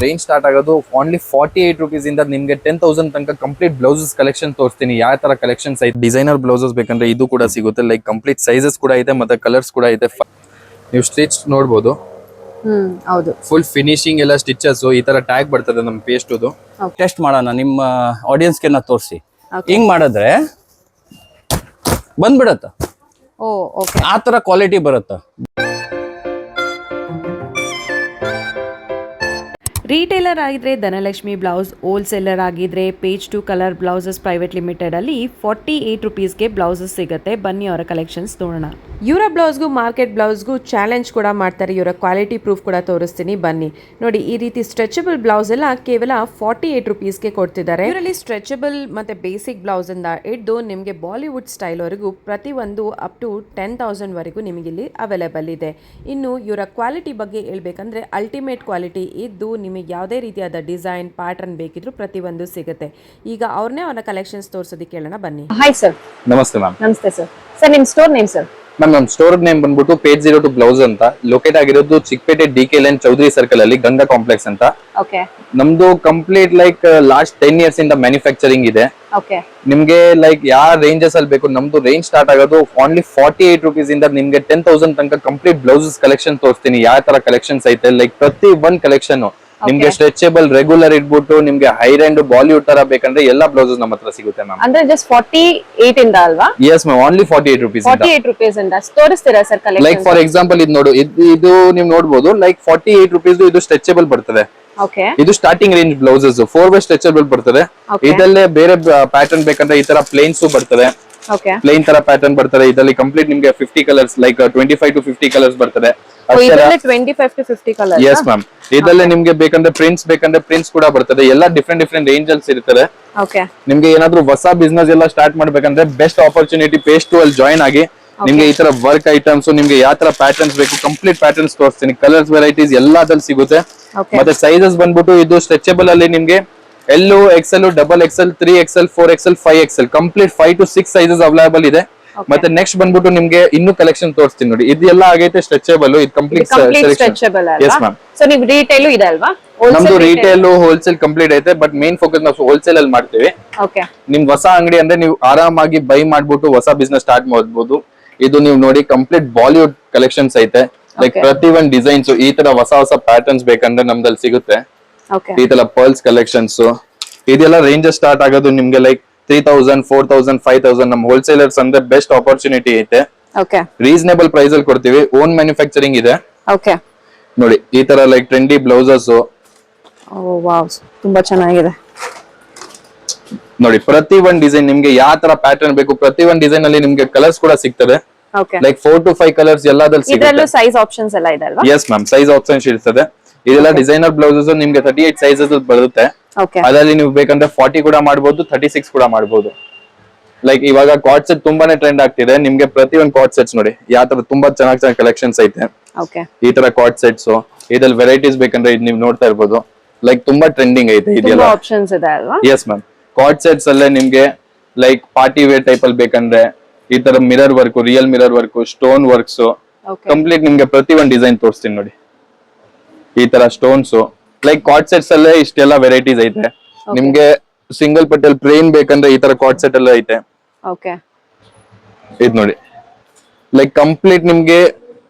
Range start ಆಗೋದು only 48 rupees ಇಂದ ನಿಮಗೆ 10,000 ತನಕ ಕಂಪ್ಲೀಟ್ ಬ್ಲೌಸಸ್ ಕಲೆಕ್ಷನ್ ತೋರಿಸ್ತೀನಿ. ಯಾವ ತರ ಕಲೆಕ್ಷನ್ಸ್ ಐತೆ, ಡಿಸೈನರ್ ಬ್ಲೌಸಸ್ ಬೇಕಂದ್ರೆ ಇದು ಕೂಡ ಸಿಗುತ್ತೆ. ಲೈಕ್ ಕಂಪ್ಲೀಟ್ ಸೈಜಸ್ ಕೂಡ ಇದೆ ಮತ್ತೆ ಕಲರ್ಸ್ ಕೂಡ ಇದೆ. ನೀವು ಸ್ಟಿಚ್ ನೋಡಬಹುದು, ಹೌದು, ಫುಲ್ ಫಿನಿಶಿಂಗ್ ಎಲ್ಲ ಸ್ಟಿಚಸ್ ಈ ತರ ಟ್ಯಾಗ್ ಬರ್ತದೆ ನಮ್ಮ ಪೇಸ್ಟ್. ಟೆಸ್ಟ್ ಮಾಡೋಣ ನಿಮ್ಮ ಆಡಿಯನ್ಸ್ಗೆ ನಾ ತೋರಿಸಿ. ಹಿಂಗ್ ಮಾಡಿದ್ರೆ ಬಂದ್ಬಿಡತ್ತ, ಆ ತರ ಕ್ವಾಲಿಟಿ ಬರುತ್ತ. ರೀಟೇಲರ್ ಆಗಿದ್ರೆ ಧನಲಕ್ಷ್ಮಿ ಬ್ಲೌಸ್, ಹೋಲ್ಸೇಲರ್ ಆಗಿದ್ರೆ page 2 colour blouses private limited ಅಲ್ಲಿ 48 rupeesಗೆ ಬ್ಲೌಸಸ್ ಸಿಗುತ್ತೆ. ಬನ್ನಿ ಅವರ ಕಲೆಕ್ಷನ್ಸ್ ನೋಡೋಣ. ಇವರ ಬ್ಲೌಸ್ಗೂ ಮಾರ್ಕೆಟ್ ಬ್ಲೌಸ್ಗೂ ಚಾಲೆಂಜ್ ಕೂಡ ಮಾಡ್ತಾರೆ. ಇವರ ಕ್ವಾಲಿಟಿ ಪ್ರೂಫ್ ಕೂಡ ತೋರಿಸ್ತೀನಿ ಬನ್ನಿ. ನೋಡಿ, ಈ ರೀತಿ ಸ್ಟ್ರೆಚಬಲ್ ಬ್ಲೌಸ್ ಎಲ್ಲ ಕೇವಲ 48 rupeesಗೆ ಕೊಡ್ತಿದ್ದಾರೆ. ಇವರಲ್ಲಿ ಸ್ಟ್ರೆಚಬಲ್ ಮತ್ತೆ ಬೇಸಿಕ್ ಬ್ಲೌಸ್ ಇಂದ ಹಿಡಿದು ನಿಮಗೆ ಬಾಲಿವುಡ್ ಸ್ಟೈಲ್ ವರೆಗೂ ಪ್ರತಿಯೊಂದು ಅಪ್ ಟು 10,000 ವರೆಗೂ ನಿಮಗೆ ಇಲ್ಲಿ ಅವೈಲೇಬಲ್ ಇದೆ. ಇನ್ನು ಇವರ ಕ್ವಾಲಿಟಿ ಬಗ್ಗೆ ಹೇಳ್ಬೇಕಂದ್ರೆ ಅಲ್ಟಿಮೇಟ್ ಕ್ವಾಲಿಟಿ ಇದ್ದು ನಿಮಗೆ ಯಾವುದೇ ರೀತಿಯಾದ ಡಿಸೈನ್ ಪ್ಯಾಟರ್ನ್ ಬೇಕಿದ್ರು ಪ್ರತಿಯೊಂದು ಸಿಗುತ್ತೆ. ಈಗ ಅವ್ರನ್ನೇ ಅವರ ಕಲೆಕ್ಷನ್ಸ್ ತೋರಿಸೋದಕ್ಕೆ ಕೇಳೋಣ ಬನ್ನಿ. Hi sir. ನಮಸ್ತೆ ಮ್ಯಾಮ್. ನಮಸ್ತೆ ಸರ್. ಸರ್ ನಿಮ್ ಸ್ಟೋರ್ ನೇಮ್ ಸರ್? ಮ್ಯಾಮ್ ನಮ್ಮ ಸ್ಟೋರ್ ನೇಮ್ ಬಂದ್ಬಿಟ್ಟು ಪೇಜ್ 02 ಬ್ಲೌಸ್ ಅಂತ, ಲೊಕೇಟ್ ಆಗಿರೋದು Chickpete DK line Chowdhary circle ಅಲ್ಲಿ ಗಂಗಾ ಕಾಂಪ್ಲೆಕ್ಸ್ ಅಂತ. ಓಕೆ. ನಮ್ದು ಕಂಪ್ಲೀಟ್ ಲೈಕ್ ಲಾಸ್ಟ್ 10 years ಇಂದ ಮ್ಯಾನುಫ್ಯಾಕ್ಚರಿಂಗ್ ಇದೆ. ಓಕೆ. ನಿಮ್ಗೆ ಲೈಕ್ ಯಾವ ರೇಂಜಸ್ ಅಲ್ಲಿ ಬೇಕು, ನಮ್ದು ರೇಂಜ್ ಸ್ಟಾರ್ಟ್ ಆಗೋದು ಓನ್ಲಿ 48 rupees ಇಂದ ನಿಮ್ಗೆ 10,000 ತನಕ ಕಂಪ್ಲೀಟ್ ಬ್ಲೌಸಸ್ ಕಲೆಕ್ಷನ್ ತೋರಿಸ್ತೀನಿ. ಯಾವ ತರ ಕಲೆಕ್ಷನ್ಸ್ ಐತೆ, ಲೈಕ್ ಪ್ರತಿ ಒಂದ್ ಕಲೆಕ್ಷನ್ ನಿಮ್ಗೆ ಸ್ಟ್ರೆಚಬಲ್ ರೆಗ್ಯುಲರ್ ಇಟ್ಬಿಟ್ಟು ನಿಮ್ಗೆ ಹೈ ರೆಂಡ್ ಬಾಲಿವುಡ್ ತರ ಬೇಕಂದ್ರೆ ಎಲ್ಲಾ ಬ್ಲೌಸಸ್ ನಮ್ಮ ಹತ್ರ ಸಿಗುತ್ತೆ ಮ್ಯಾಮ್. ಅಂದ್ರೆ ಜಸ್ಟ್ 48 ಇಂದ ಅಲ್ವಾ? Yes ma'am, only 48 rupees. 48 rupees ಇಂದ ತೋರಿಸ್ತೀರಾ sir collection? Like for example ಇದು ನೋಡು, ಇದು ನೀವು ನೋಡಬಹುದು. ಲೈಕ್ 48 rupees ಇದು ಸ್ಟ್ರೆಚಬಲ್ ಬರ್ತದೆ. ಓಕೆ. ಇದು starting range blouses 4 way stretchable ಬರ್ತದೆ. ಇದಲ್ಲೇ ಬೇರೆ ಪ್ಯಾಟರ್ನ್ ಬೇಕಂದ್ರೆ ಈ ತರ ಪ್ಲೇನ್ಸ್ ಬರ್ತದೆ. ಓಕೆ. ಪ್ಲೇನ್ ತರ ಪ್ಯಾಟರ್ನ್ ಬರ್ತದೆ. ಇದರಲ್ಲಿ ಕಂಪ್ಲೀಟ್ ನಿಮ್ಗೆ 50 ಕಲರ್ಸ್, ಲೈಕ್ 25 to 50 ಕಲರ್ಸ್ ಬರ್ತದೆ. ಇದರಲ್ಲಿ 25 to 50 ಕಲರ್ಸ್. Yes ma'am. ಇದಲ್ಲೇ ನಿಮ್ಗೆ ಬೇಕಂದ್ರೆ ಪ್ರಿಂಟ್ಸ್ ಕೂಡ ಬರ್ತದೆ. ಎಲ್ಲ ಡಿಫ್ರೆಂಟ್ ರೇಂಜಸ್ ಇರ್ತದೆ. ಓಕೆ. ನಿಮ್ಗೆ ಏನಾದ್ರು ಹೊಸ ಬಿಸ್ನೆಸ್ ಎಲ್ಲ ಸ್ಟಾರ್ಟ್ ಮಾಡ್ಬೇಕಂದ್ರೆ ಬೆಸ್ಟ್ ಆಪರ್ಚುನಿಟಿ ಪೇಜ್ 2 ಅಲ್ಲಿ ಜಾಯಿನ್ ಆಗಿ. ನಿಮ್ಗೆ ಈ ತರ ವರ್ಕ್ ಐಟಮ್ಸ್, ನಿಮ್ಗೆ ಯಾವ ತರ ಪ್ಯಾಟರ್ನ್ಸ್ ಬೇಕು ಕಂಪ್ಲೀಟ್ ಪ್ಯಾಟರ್ನ್ಸ್ ತೋರಿಸ್ತೀನಿ. ಕಲರ್ಸ್ ವೆರೈಟೀಸ್ ಎಲ್ಲಾದ್ರಲ್ಲಿ ಸಿಗುತ್ತೆ. ಮತ್ತೆ ಸೈಜಸ್ ಬಂದ್ಬಿಟ್ಟು ಇದು ಸ್ಟ್ರೆಚಬಲ್ ಅಲ್ಲಿ ನಿಮ್ಗೆ L, XL, XXL, 3XL, 4XL, 5XL complete 5 to 6 sizes available ಇದೆ. ಮತ್ತೆ ನೆಕ್ಸ್ಟ್ ಬಂದ್ಬಿಟ್ಟು ನಿಮ್ಗೆ ಇನ್ನೂ ಕಲೆಕ್ಷನ್ ತೋರಿಸ್ತೀನಿ ನೋಡಿ. ಇದೆಲ್ಲ ಆಗೈತೆ ಸ್ಟ್ರೆಚಬಲ್, ಇದು ಕಂಪ್ಲೀಟ್ ಸ್ಟ್ರೆಚಬಲ್ ಅಲ್ವಾ? Yes ma'am. ಸೊ ನೀವು ರಿಟೇಲ್ ಇದೆ ಅಲ್ವಾ? ನಮ್ದು ರಿಟೇಲ್ ಹೋಲ್ಸೇಲ್ ಕಂಪ್ಲೀಟ್ ಐತೆ, ಬಟ್ ಮೇನ್ ಫೋಕಸ್ ನಾವು ಹೋಲ್ಸೇಲ್ ಅಲ್ಲಿ ಮಾಡ್ತೀವಿ. ಓಕೆ. ನಿಮ್ ಹೊಸ ಅಂಗಡಿ ಅಂದ್ರೆ ನೀವು ಆರಾಮಾಗಿ ಬೈ ಮಾಡ್ಬಿಟ್ಟು ಹೊಸ ಬಿಸ್ನೆಸ್ ಸ್ಟಾರ್ಟ್ ಮಾಡಬಹುದು. ಇದು ನೀವು ನೋಡಿ ಕಂಪ್ಲೀಟ್ ಬಾಲಿವುಡ್ ಕಲೆಕ್ಷನ್ಸ್ ಐತೆ. ಲೈಕ್ ಪ್ರತಿ ಒಂದ್ ಡಿಸೈನ್ಸ್ ಈ ತರ ಹೊಸ ಪ್ಯಾಟರ್ನ್ಸ್ ಬೇಕಂದ್ರೆ ನಮ್ದಲ್ಲಿ ಸಿಗುತ್ತೆ. ಈ ತರ ಪರ್ಲ್ಸ್ ಕಲೆಕ್ಷನ್ಸ್ ಇದೆಲ್ಲ ರೇಂಜಸ್ ಸ್ಟಾರ್ಟ್ ಆಗೋದು ನಿಮ್ಗೆ ಲೈಕ್ 3,000, 4,000, 5,000. ನಮ್ ಹೋಲ್ಸೇಲರ್ಸ್ ಅಂದ್ರೆ ಬೆಸ್ಟ್ ಆಪರ್ಚುನಿಟಿ ಐತೆ. ರೀಸನೇಬಲ್ ಪ್ರೈಸ್ ಅಲ್ಲಿ ಕೊಡ್ತೀವಿ. ಓನ್ ಮ್ಯಾನುಫ್ಯಾಕ್ಚರಿಂಗ್ ಇದೆ. ಓಕೆ. ನೋಡಿ ಈ ತರ ಲೈಕ್ ಟ್ರೆಂಡಿ ಬ್ಲೌಸಸ್. ವಾವ್, ತುಂಬಾ ಚೆನ್ನಾಗಿದೆ ನೋಡಿ. ಪ್ರತಿ ಒಂದ್ ಡಿಸೈನ್ ನಿಮ್ಗೆ ಯಾವ ತರ ಪ್ಯಾಟರ್ನ್ ಬೇಕು, ಪ್ರತಿ ಒಂದ್ ಡಿಸೈನ್ ಅಲ್ಲಿ ನಿಮ್ಗೆ ಕಲರ್ಸ್ ಕೂಡ ಸಿಗ್ತದೆ. ಲೈಕ್ 4 to 5 ಕಲರ್ಸ್ ಎಲ್ಲಾದ್ರಲ್ಲಿ ಸಿಗುತ್ತೆ. ಸೈಜ್ ಆಪ್ಷನ್ಸ್ ಎಲ್ಲ ಇದೆ ಅಲ್ವಾ? ಎಸ್ ಮ್ಯಾಮ್, ಸೈಜ್ ಆಪ್ಷನ್ಸ್ ಇರ್ತದೆ. ಇದೆಲ್ಲ ಡಿಸೈನರ್ ಬ್ಲೌಸಸ್ ನಿಮ್ಗೆ 38 ಸೈಜಸ್ ಬರುತ್ತೆ. ಅದರಲ್ಲಿ ನೀವು ಬೇಕಂದ್ರೆ 40 ಕೂಡ ಮಾಡಬಹುದು, 36 ಕೂಡ ಮಾಡಬಹುದು. ಲೈಕ್ ಇವಾಗ ಕಾರ್ಡ್ ಸೆಟ್ ತುಂಬಾನೇ ಟ್ರೆಂಡ್ ಆಗ್ತಿದೆ. ನಿಮ್ಗೆ ಪ್ರತಿ ಒಂದು ಕಾರ್ಡ್ ಸೆಟ್ಸ್ ನೋಡಿ ಯಾವ ತರ ತುಂಬಾ ಚೆನ್ನಾಗಿ ಕಲೆಕ್ಷನ್ಸ್ ಐತೆ. ಈ ತರ ಕಾರ್ಡ್ ಸೆಟ್ಸ್ ಇದ್ರಲ್ಲಿ ವೆರೈಟೀಸ್ ಬೇಕಂದ್ರೆ ಇದು ನೀವು ನೋಡ್ತಾ ಇರ್ಬೋದು. ಲೈಕ್ ತುಂಬಾ ಟ್ರೆಂಡಿಂಗ್ ಐತೆ ಇದೆಲ್ಲ. ಆಪ್ಷನ್ಸ್ ಇದೆ ಅಲ್ವಾ? Yes ma'am. ಕಾರ್ಡ್ ಸೆಟ್ಸ್ ಅಲ್ಲೇ ನಿಮ್ಗೆ ಲೈಕ್ ಪಾರ್ಟಿ ವೇರ್ ಟೈಪ್ ಅಲ್ಲಿ ಬೇಕಂದ್ರೆ ಈ ತರ mirror work, real mirror work, stone works complete ನಿಮ್ಗೆ ಪ್ರತಿ ಒಂದು ಡಿಸೈನ್ ತೋರಿಸ್ತೀನಿ ನೋಡಿ. ಈ ತರ ಸ್ಟೋನ್ಸ್ ಲೈಕ್ ಕಾರ್ಡ್ ಸೆಟ್ಸ್ ಅಲ್ಲೇ ಇಷ್ಟೆಲ್ಲ ವೆರೈಟೀಸ್ ಐತೆ. ನಿಮ್ಗೆ ಸಿಂಗಲ್ ಪಟ್ಟಲ್ ಪ್ಲೇನ್ ಬೇಕಂದ್ರೆ ಈ ತರ ಕಾರ್ಡ್ ಸೆಟ್ ಎಲ್ಲ ಐತೆ. ಇದ್ ನೋಡಿ ಲೈಕ್ ಕಂಪ್ಲೀಟ್ ನಿಮ್ಗೆ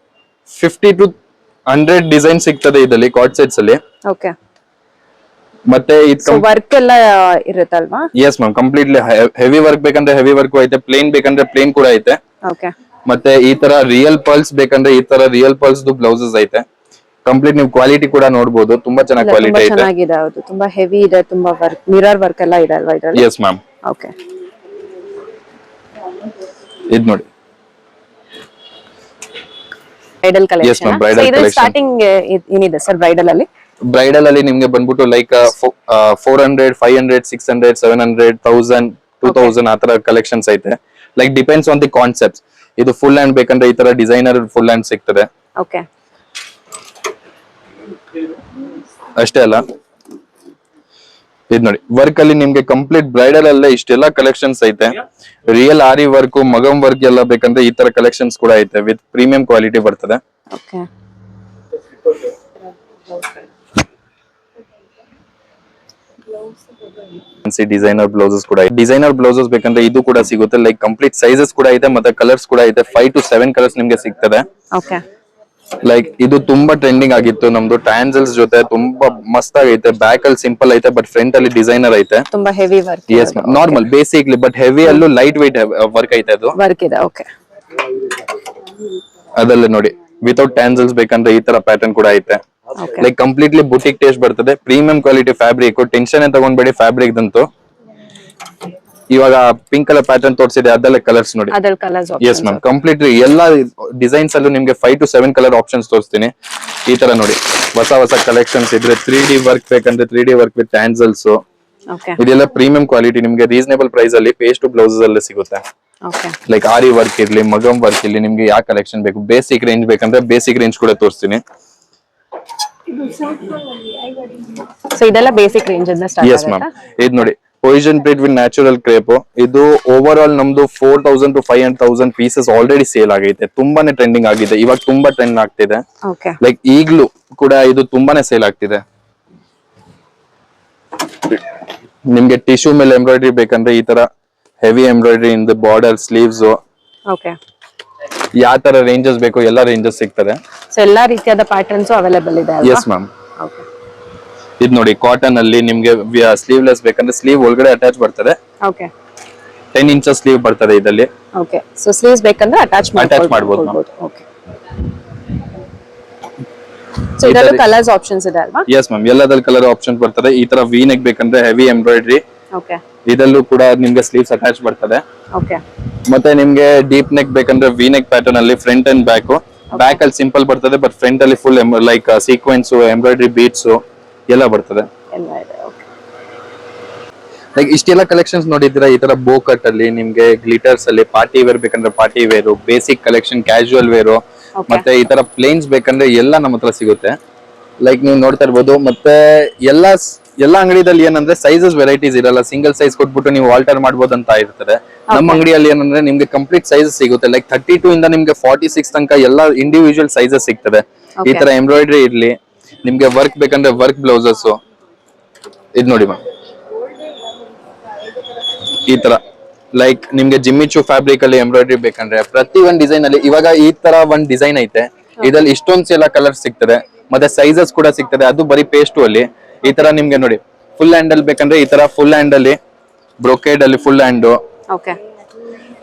50 to 100 ಡಿಸೈನ್ ಸಿಗ್ತದೆ ಇದರಲ್ಲಿ ಕಾರ್ಡ್ ಸೆಟ್ಸ್ ಅಲ್ಲಿ. ಮತ್ತೆ ವರ್ಕ್ ಎಲ್ಲ ಇರುತ್ತಲ್ವಾ? S ma'am, completely heavy work ಬೇಕಂದ್ರೆ ಹೆವಿ ವರ್ಕ್ ಐತೆ, ಪ್ಲೇನ್ ಬೇಕಂದ್ರೆ ಪ್ಲೇನ್ ಕೂಡ ಐತೆ. ಮತ್ತೆ ಈ ತರ ರಿಯಲ್ ಪರ್ಲ್ಸ್ ಬೇಕಂದ್ರೆ ಈ ತರ ರಿಯಲ್ ಪರ್ಲ್ಸ್ ಬ್ಲೌಸಸ್ ಐತೆ. ಕಂಪ್ಲೀಟ್ ನೀವು ಕ್ವಾಲಿಟಿ ಕೂಡ ನೋಡಬಹುದು. ತುಂಬಾ ಚೆನ್ನಾಗಿ ಕ್ವಾಲಿಟಿ ಐತೆ. ಚೆನ್ನಾಗಿದೆ. ಹೌದು, ತುಂಬಾ ಹೆವಿ ಇದೆ. ತುಂಬಾ ವರ್ಕ್, ಮಿರರ್ ವರ್ಕ್ ಎಲ್ಲ ಇದೆ ಅಲ್ವಾ ಇದರಲ್ಲಿ? Yes ma'am. ಓಕೆ. ಇದು ನೋಡಿ ಬ್ರೈಡಲ್ ಕಲೆಕ್ಷನ್. ಇದು ಸ್ಟಾರ್ಟಿಂಗ್ ಏನಿದೆ ಸರ್ ಬ್ರೈಡಲ್ ಅಲ್ಲಿ? ಬ್ರೈಡಲ್ ಅಲ್ಲಿ ನಿಮ್ಗೆ ಬಂದ್ಬಿಟ್ಟು ಲೈಕ್ 400, 500, 600, 700, 1000, 2000 ಆತರ ಕಲೆಕ್ಷನ್ಸ್ ಐತೆ. Like depends on the concepts. ಇದು ಫುಲ್ ಹ್ಯಾಂಡ್ ಬೇಕಂದ್ರೆ ಈ ತರ ಡಿಸೈನರ್ ಫುಲ್ ಹ್ಯಾಂಡ್ ಸಿಗ್ತದೆ. ಓಕೆ. ಅಷ್ಟೇ ಅಲ್ಲ, ಇದ್ ನೋಡಿ ವರ್ಕ್ ಅಲ್ಲಿ ನಿಮ್ಗೆ ಕಂಪ್ಲೀಟ್ ಬ್ರೈಡಲ್ ಅಲ್ಲೇ ಇಷ್ಟೆಲ್ಲ ಕಲೆಕ್ಷನ್ಸ್ ಐತೆ. ರಿಯಲ್ ಆರಿ ವರ್ಕ್, ಮಗಂ ವರ್ಕ್ ಎಲ್ಲ ಬೇಕಂದ್ರೆ ಈ ತರ ಕಲೆಕ್ಷನ್ಸ್ ಕೂಡ ಐತೆ. ವಿತ್ ಪ್ರೀಮಿಯಂ ಕ್ವಾಲಿಟಿ ಬರ್ತದೆ. ಡಿಸೈನರ್ ಬ್ಲೌಸಸ್ ಕೂಡ ಡಿಸೈನರ್ ಬ್ಲೌಸಸ್ ಬೇಕಂದ್ರೆ ಇದು ಕೂಡ ಸಿಗುತ್ತೆ. ಲೈಕ್ ಕಂಪ್ಲೀಟ್ ಸೈಜಸ್ ಕೂಡ ಇದೆ ಮತ್ತೆ ಕಲರ್ಸ್ ಕೂಡ ಇದೆ. 5 to 7 ಕಲರ್ಸ್ ನಿಮ್ಗೆ ಸಿಗ್ತದೆ. ಓಕೆ. ಲೈಕ್ ಇದು ತುಂಬಾ ಟ್ರೆಂಡಿಂಗ್ ಆಗಿತ್ತು ನಮ್ದು ಟ್ಯಾನ್ಸಲ್ಸ್ ಜೊತೆ. ತುಂಬಾ ಮಸ್ತ್ ಆಗೈತೆ. ಬ್ಯಾಕ್ ಅಲ್ಲಿ ಸಿಂಪಲ್ ಐತೆ ಬಟ್ ಫ್ರಂಟ್ ಅಲ್ಲಿ ಡಿಸೈನರ್ ಐತೆ. ತುಂಬಾ heavy work. Yes normal basically but heavy ಅಲ್ಲೂ ಲೈಟ್ ವೈಟ್ ವರ್ಕ್ ಐತೆ. ಅದು ವರ್ಕ್ ಇದೆ. ಓಕೆ. ಅದಲ್ಲೇ ನೋಡಿ ವಿತೌಟ್ ಟ್ಯಾನ್ಸಲ್ಸ್ ಬೇಕಂದ್ರೆ ಈ ತರ ಪ್ಯಾಟರ್ನ್ ಕೂಡ ಐತೆ. ಲೈಕ್ ಕಂಪ್ಲೀಟ್ಲಿ ಬುಟಿಕ್ ಟೇಸ್ಟ್ ಬರ್ತದೆ. Premium quality fabric. ಟೆನ್ಷನ್ ತಗೊಂಡ್ಬೇಡಿ ಫ್ಯಾಬ್ರಿಕ್ ದಂತೂ. ಇವಾಗ ಪಿಂಕ್ ಕಲರ್ ಪ್ಯಾಟರ್ನ್ ತೋರಿಸಿದೆ ಅದೆಲ್ಲ ಕಲರ್ಸ್ ನೋಡಿ. ಎಸ್ ಮ್ಯಾಮ್ ಕಂಪ್ಲೀಟ್ಲಿ ಎಲ್ಲಾ ಡಿಸೈನ್ಸ್ ಅಲ್ಲೂ ನಿಮ್ಗೆ 5 to 7 ಕಲರ್ ಆಪ್ಷನ್ಸ್ ತೋರಿಸ್ತೀನಿ. ಈ ತರ ನೋಡಿ ಹೊಸ ಕಲೆಕ್ಷನ್ಸ್ ಇದ್ರೆ 3D ವರ್ಕ್ ಬೇಕಂದ್ರೆ 3D ವರ್ಕ್ ವಿತ್ ಟ್ಯಾನ್ಸಲ್ಸ್. ಇದೆಲ್ಲ ಪ್ರೀಮಿಯಂ ಕ್ವಾಲಿಟಿ ನಿಮ್ಗೆ ರೀಸನೇಬಲ್ ಪ್ರೈಸ್ ಅಲ್ಲಿ ಪೇಸ್ಟ್ ಬ್ಲೌಸಸ್ ಅಲ್ಲಿ ಸಿಗುತ್ತೆ. ಲೈಕ್ ಆರಿ ವರ್ಕ್ ಇರ್ಲಿ ಮಗಂ ವರ್ಕ್ ಇರ್ಲಿ ನಿಮ್ಗೆ ಯಾವ ಕಲೆಕ್ಷನ್ ಬೇಕು. ಬೇಸಿಕ್ ರೇಂಜ್ ಬೇಕಂದ್ರೆ ಬೇಸಿಕ್ ರೇಂಜ್ ಕೂಡ ತೋರಿಸ್ತೀನಿ. ಸೊ ಇದೆಲ್ಲ ಬೇಸಿಕ್ ರೇಂಜ್ ಇಂದ ಸ್ಟಾರ್ಟ್ ಎಸ್ ಮ್ಯಾಮ್. ಇದು ನೋಡಿ position plate with natural crepe. ಇದು ಓವರ್ ಆಲ್ ನಮ್ದು 4,000 to 5,000 ಪೀಸಸ್ ಆಲ್ರೆಡಿ ಸೇಲ್ ಆಗೈತೆ. ತುಂಬಾನೇ ಟ್ರೆಂಡಿಂಗ್ ಆಗಿದೆ. ಇವಾಗ ತುಂಬಾ ಟ್ರೆಂಡ್ ಆಗ್ತಿದೆ. ಲೈಕ್ ಈಗ್ಲೂ ಕೂಡ ಇದು ತುಂಬಾನೇ ಸೇಲ್ ಆಗ್ತಿದೆ. ನಿಮ್ಗೆ ಟಿಶ್ಯೂ ಮೇಲೆ ಎಂಬ್ರಾಯ್ಡ್ರಿ ಬೇಕಂದ್ರೆ ಈ ತರ heavy embroidery in the border sleeves. ಯಾವ ತರ ರೇಂಜಸ್ ಬೇಕು ಎಲ್ಲಾ ರೇಂಜಸ್ ಸಿಗ್ತದೆ. ಸೊ ಎಲ್ಲಾ ರೀತಿಯಾದ ಪ್ಯಾಟರ್ನ್ಸ್ ಅವೈಲೇಬಲ್ ಇದೆ. Yes ma'am. ಇದು ನೋಡಿ ಕಾಟನ್ ಅಲ್ಲಿ ನಿಮ್ಗೆ ಸ್ಲೀವ್ಲೆಸ್ ಬೇಕಂದ್ರೆ ಸ್ಲೀವ್ ಒಳಗಡೆ ಅಟ್ಯಾಚ್ ಬರ್ತದೆ. 10 inches ಸ್ಲೀವ್ ಬರ್ತದೆ ಇದರಲ್ಲಿ. ಸೊ ಸ್ಲೀವ್ಸ್ ಬೇಕಂದ್ರೆ ಅಟ್ಯಾಚ್ ಮಾಡಬಹುದು. ಸೊ ಇದರಲ್ಲೂ ಕಲರ್ಸ್ ಆಪ್ಷನ್ಸ್ ಇದೆ ಅಲ್ವಾ? ಎಸ್ ಮ್ಯಾಮ್ ಎಲ್ಲದಲ್ಲಿ ಕಲರ್ ಆಪ್ಷನ್ ಬರ್ತದೆ. ಈ ತರ ವಿ ನೆಕ್ ಬೇಕಂದ್ರೆ ಹೆವಿ ಎಂಬ್ರಾಯ್ಡ್ರಿ. ಇದಲ್ಲೂ ಕೂಡ ನಿಮ್ಗೆ ಸ್ಲೀವ್ಸ್ ಅಟ್ಯಾಚ್ ಬರ್ತದೆ. ಮತ್ತೆ ನಿಮ್ಗೆ ಡೀಪ್ ನೆಕ್ ಬೇಕಂದ್ರೆ ವಿ ನೆಕ್ ಪ್ಯಾಟರ್ನ್ ಅಲ್ಲಿ ಫ್ರಂಟ್ ಅಂಡ್ ಬ್ಯಾಕ್. ಬ್ಯಾಕ್ ಅಲ್ಲಿ ಸಿಂಪಲ್ ಬರ್ತದೆ ಬಟ್ ಫ್ರಂಟ್ ಅಲ್ಲಿ full like sequins embroidery beads ಎಲ್ಲ ಬರ್ತದೆ. ಲೈಕ್ ಇಷ್ಟೆಲ್ಲ ಕಲೆಕ್ಷನ್ಸ್ ನೋಡಿದ್ರೆ ಈ ತರ ಬೋ ಕಟ್ ಅಲ್ಲಿ ನಿಮ್ಗೆ ಗ್ಲಿಟರ್ಸ್ ಅಲ್ಲಿ ಪಾರ್ಟಿ ವೇರ್ ಬೇಕಂದ್ರೆ party wear, basic collection casual wear ಮತ್ತೆ ಈ ತರ ಪ್ಲೇನ್ಸ್ ಬೇಕಂದ್ರೆ ಎಲ್ಲ ನಮ್ಮ ಹತ್ರ ಸಿಗುತ್ತೆ. ಲೈಕ್ ನೀವು ನೋಡ್ತಾ ಇರ್ಬೋದು. ಮತ್ತೆ ಎಲ್ಲಾ ಅಂಗಡಿದಲ್ಲಿ ಏನಂದ್ರೆ ಸೈಜಸ್ ವೆರೈಟೀಸ್ ಇರಲ್ಲ. ಸಿಂಗಲ್ ಸೈಜ್ ಕೊಟ್ಬಿಟ್ಟು ನೀವು ಆಲ್ಟರ್ ಮಾಡ್ಬೋದು ಅಂತ ಇರ್ತದೆ. ನಮ್ಮ ಅಂಗಡಿಯಲ್ಲಿ ಏನಂದ್ರೆ ನಿಮ್ಗೆ ಕಂಪ್ಲೀಟ್ ಸೈಜಸ್ ಸಿಗುತ್ತೆ. ಲೈಕ್ 32 ಇಂದ ನಿಮ್ಗೆ 46 ತನಕ ಎಲ್ಲ ಇಂಡಿವಿಜುವಲ್ ಸೈಜಸ್ ಸಿಗ್ತದೆ. ಈ ತರ ಎಂಬ್ರಾಯ್ಡ್ರಿ ಇರ್ಲಿ ನಿಮ್ಗೆ ವರ್ಕ್ ಬೇಕಂದ್ರೆ ವರ್ಕ್ ಬ್ಲೌಸಸ್. ಇದ್ ನೋಡಿ ಮ್ಯಾಮ್ ಈ ತರ ಲೈಕ್ ನಿಮ್ಗೆ ಜಿಮ್ಮಿಚು ಫ್ಯಾಬ್ರಿಕ್ ಅಲ್ಲಿ ಎಂಬ್ರಾಯ್ಡ್ರಿ ಬೇಕಂದ್ರೆ ಪ್ರತಿ ಒಂದ್ ಡಿಸೈನ್ ಅಲ್ಲಿ ಇವಾಗ ಈ ತರ ಒಂದ್ ಡಿಸೈನ್ ಐತೆ. ಇದ್ರಲ್ಲಿ ಇಷ್ಟೊಂದು ಎಲ್ಲ ಕಲರ್ ಸಿಗ್ತದೆ ಮತ್ತೆ ಸೈಜಸ್ ಕೂಡ ಸಿಗ್ತದೆ. ಅದು ಬರೀ ಪೇಸ್ಟು ಅಲ್ಲಿ ಈ ತರ ನಿಮ್ಗೆ ನೋಡಿ ಫುಲ್ ಹ್ಯಾಂಡಲ್ ಬೇಕಂದ್ರೆ ಈ ತರ ಫುಲ್ ಹ್ಯಾಂಡ್ ಅಲ್ಲಿ ಬ್ರೊಕೇಡ್ ಅಲ್ಲಿ full hand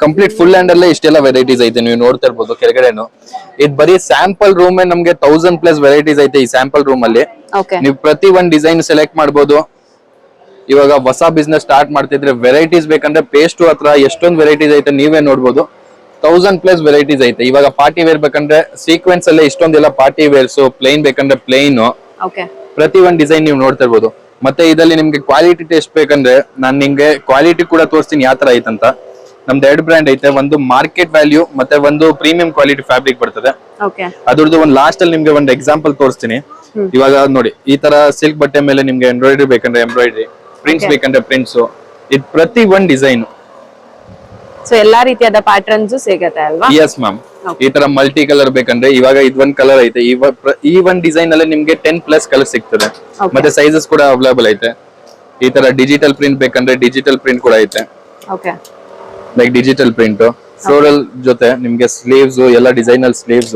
complete full hand ಅಲ್ಲೇ ಇಷ್ಟೆಲ್ಲ ವೆರೈಟೀಸ್ ಐತೆ. ನೀವು ನೋಡ್ತಾ ಇರ್ಬೋದು ಕೆಳಗಡೆನು. ಇದು ಬರೀ ಸ್ಯಾಂಪಲ್ ರೂಮ್ ನಮ್ಗೆ 1000+ ವೆರೈಟೀಸ್ ಐತೆ ಈ ಸ್ಯಾಂಪಲ್ ರೂಮ್ ಅಲ್ಲಿ. ನೀವು ಪ್ರತಿ ಒಂದ್ ಡಿಸೈನ್ ಸೆಲೆಕ್ಟ್ ಮಾಡ್ಬೋದು. ಇವಾಗ ಹೊಸ ಬಿಸ್ನೆಸ್ ಸ್ಟಾರ್ಟ್ ಮಾಡ್ತಿದ್ರೆ ವೆರೈಟೀಸ್ ಬೇಕಂದ್ರೆ ಪೇಸ್ಟ್ ಹತ್ರ ಎಷ್ಟೊಂದು ವೆರೈಟೀಸ್ ಐತೆ ನೀವೇ ನೋಡ್ಬೋದು. 1000+ ವೆರೈಟೀಸ್ ಐತೆ. ಇವಾಗ ಪಾರ್ಟಿ ವೇರ್ ಬೇಕಂದ್ರೆ ಸೀಕ್ವೆನ್ಸ್ ಅಲ್ಲೇ ಇಷ್ಟೊಂದೆಲ್ಲ ಪಾರ್ಟಿ ವೇರ್ಸ್, ಪ್ಲೇನ್ ಬೇಕಂದ್ರೆ ಪ್ಲೇನ್, ಪ್ರತಿ ಒಂದ್ ಡಿಸೈನ್ ನೀವು ನೋಡ್ತಾ ಇರ್ಬೋದು. ಮತ್ತೆ ಇದರಲ್ಲಿ ನಿಮ್ಗೆ ಕ್ವಾಲಿಟಿ ಟೆಸ್ಟ್ ಬೇಕಂದ್ರೆ ನಾನು ನಿಮ್ಗೆ ಕ್ವಾಲಿಟಿ ಕೂಡ ತೋರಿಸ್ತೀನಿ ಯಾವ ತರ ಐತಂತ. ನಮ್ದು 2 ಬ್ರ್ಯಾಂಡ್ ಐತೆ. ಒಂದು ಮಾರ್ಕೆಟ್ ವ್ಯಾಲ್ಯೂ ಮತ್ತೆ ಒಂದು ಪ್ರೀಮಿಯಂ ಕ್ವಾಲಿಟಿ ಫ್ಯಾಬ್ರಿಕ್ ಬರ್ತದೆ. ಅದ್ರದ್ದು ಒಂದು ಲಾಸ್ಟ್ ಅಲ್ಲಿ ನಿಮ್ಗೆ ಒಂದು ಎಕ್ಸಾಂಪಲ್ ತೋರಿಸ್ತೀನಿ. ಇವಾಗ ನೋಡಿ ಈ ತರ ಸಿಲ್ಕ್ ಬಟ್ಟೆ ಮೇಲೆ ನಿಮ್ಗೆ ಎಂಬ್ರಾಯ್ಡ್ರಿ ಬೇಕಂದ್ರೆ ಎಂಬ್ರಾಯ್ಡ್ರಿ, ಪ್ರಿಂಟ್ಸ್ ಬೇಕಂದ್ರೆ ಪ್ರಿಂಟ್ಸ್. ಇದು ಪ್ರತಿ ಒಂದ್ ಡಿಸೈನ್. ಸೊ ಎಲ್ಲಾ ರೀತಿಯಾದ ಪ್ಯಾಟರ್ನ್ಸ್ ಸಿಗುತ್ತೆ ಅಲ್ವಾ? Yes ma'am. ಈ ತರ ಮಲ್ಟಿ ಕಲರ್ ಬೇಕಂದ್ರೆ ಇವಾಗ ಇದೊಂದ್ ಕಲರ್ ಐತೆ. ಈ ಒಂದ್ ಡಿಸೈನ್ ಅಲ್ಲಿ ನಿಮ್ಗೆ 10+ ಕಲರ್ ಸಿಗ್ತದೆ. ಮತ್ತೆ ಸೈಜಸ್ ಕೂಡ ಅವೈಲೇಬಲ್ ಐತೆ. ಈ ತರ ಡಿಜಿಟಲ್ ಪ್ರಿಂಟ್ ಬೇಕಂದ್ರೆ ಡಿಜಿಟಲ್ ಪ್ರಿಂಟ್ ಕೂಡ ಐತೆ. ಲೈಕ್ ಡಿಜಿಟಲ್ ಪ್ರಿಂಟ್ ಫ್ಲೋರಲ್ ಜೊತೆ ನಿಮ್ಗೆ ಸ್ಲೀವ್ಸ್ ಎಲ್ಲ ಡಿಸೈನಲ್ ಸ್ಲೀವ್ಸ್,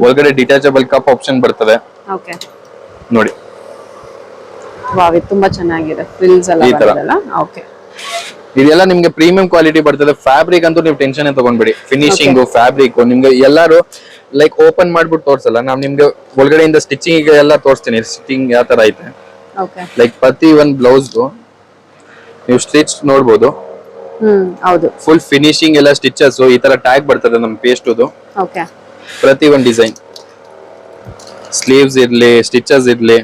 ಒಳಗಡೆ ಡಿಟ್ಯಾಚಬಲ್ ಕಪ್ ಆಪ್ಷನ್ ಬರ್ತದೆ ನೋಡಿ. ವಾವ್ ಇದು ತುಂಬಾ ಚೆನ್ನಾಗಿದೆ. ಫ್ರಿಲ್ಸ್ ಎಲ್ಲ ಬರ್ತದಲ್ಲ. ಓಕೆ ಇದೆಲ್ಲ ನಿಮ್ಗೆ ಪ್ರೀಮಿಯಂ ಕ್ವಾಲಿಟಿ ಬರ್ತದೆ. ಫ್ಯಾಬ್ರಿಕ್ ಅಂತೂ ನೀವು ಟೆನ್ಷನ್ ತಗೊಂಡ್ಬಿಡಿ. ಫಿನಿಶಿಂಗ್ ಫ್ಯಾಬ್ರಿಕ್ ನಿಮ್ಗೆ ಎಲ್ಲಾರು ಲೈಕ್ ಓಪನ್ ಮಾಡ್ಬಿಟ್ಟು ತೋರ್ಸಲ್ಲ. ನಾವ್ ನಿಮ್ಗೆ ಒಳಗಡೆಯಿಂದ ಸ್ಟಿಚಿಂಗ್ ಎಲ್ಲ ತೋರಿಸ್ತೀನಿ. ಸ್ಟಿಚಿಂಗ್ ಯಾವ ತರ ಐತೆ. ಲೈಕ್ ಪ್ರತಿ ಒಂದ್ ಬ್ಲೌಸ್ ನೀವು ಸ್ಟಿಚ್ ನೋಡ್ಬೋದು. ಹೌದು ಫುಲ್ ಫಿನಿಶಿಂಗ್ ಎಲ್ಲ ಸ್ಟಿಚಸ್ ಈ ತರ ಟ್ಯಾಗ್ ಬರ್ತದೆ ನಮ್ ಪೇಸ್ಟುದು. ಪ್ರತಿ ಒಂದ್ ಡಿಸೈನ್ ಸ್ಲೀವ್ಸ್ ಇರ್ಲಿ ಸ್ಟಿಚಸ್ ಇರ್ಲಿ